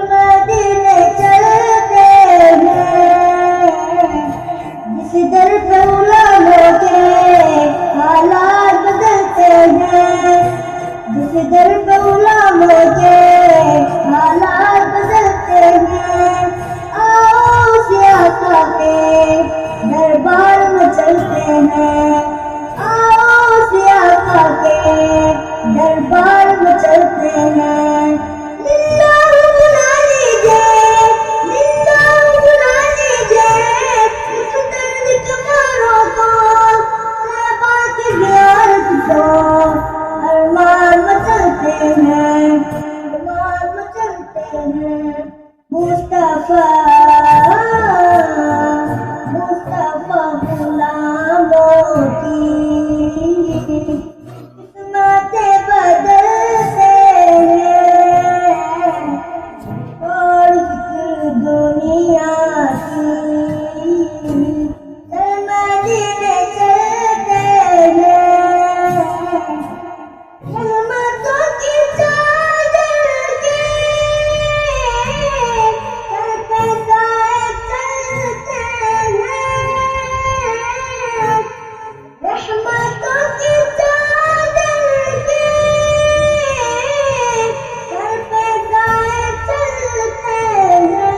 मदीने चलते हैं, जिस दर पे उलमों के हालात बदलते हैं, जिस दर पे उलमों के हालात बदलते हैं। आओ उस आका के दरबार में चलते हैं, आओ उस आका के दरबार में चलते हैं। लिल्लाह बुला लीजिए, लिल्लाह बुला लीजिए, इस दर्द के मारों को, तौबा की ज़ियारत को। अरमान में चलते हैं, अरमान में चलते हैं। मुस्तफा मुस्तफा गुलामों की किस्मतें बदलते हैं, और फिक्र दुनिया की। मदीने चलते हैं, रहमतों की चादर के सर पे साए चलते हैं, रहमतों की चादर के सर पे साए चलते हैं।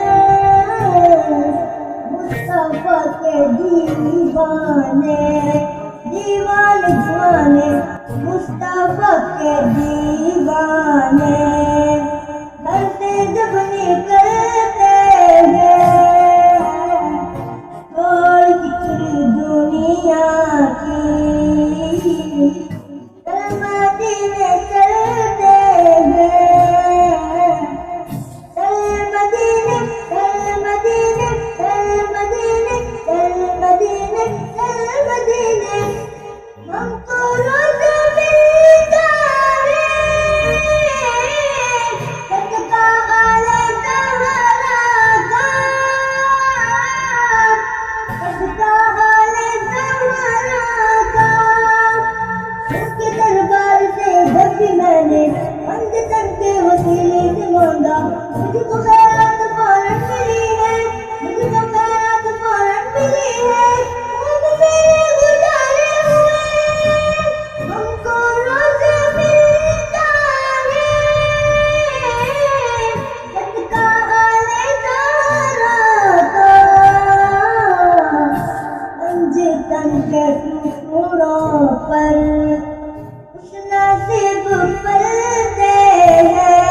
मुस्तफा के दीवाने दीवाने दीवाने, मुस्तफा के दीवाने घर से जब निकलते हैं, और फिक्र दुनिया की। मदीने चलते हैं, मदीने मदीने मदीने मदीने मदीने। हमको रोज़ मिलता है सदका आले ज़हरा का, सदका आले ज़हरा का। उसके दरबार से जब भी मैंने बंद तन के वसीले से मांगा, मुझको खैरात फौरन मिली है, मुझको खैरात फौरन मिली है। खूब मेरे गुजारे हुए, हमको रोज़ मिलता है सदका आले ज़हरा का। तन के टुकड़ों पर खुश नसीब पलते हैं,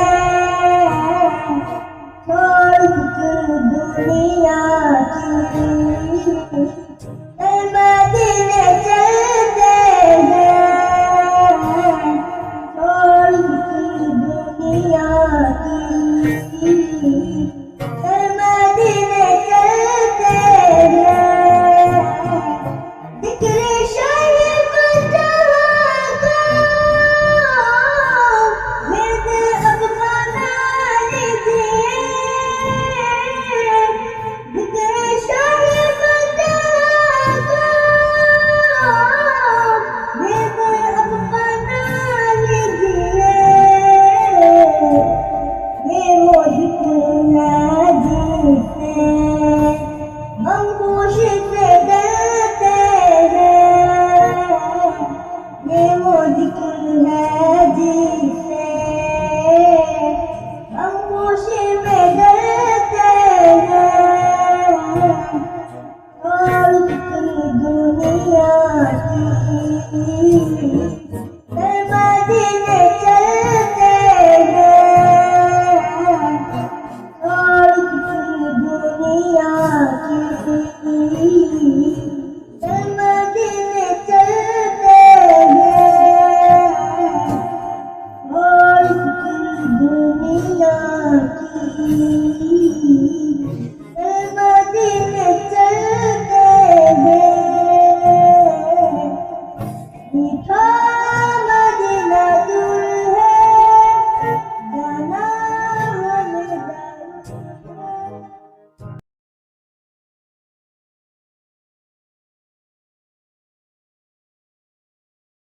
छोड़ फिक्र दुनिया की। मदीने चलते हैं, छोड़ फिक्र दुनिया की। मदीने चलते हैं, जिक्र शाहिब जहाँ का विर्द अब बना लीजिए, जिक्र शाहिब जहाँ का विर्द अब बना लीजिए। ये वो जिक्र है जिससे हम खुशी से डरते हैं, ये वो जिक्र है जिससे हम खुशी में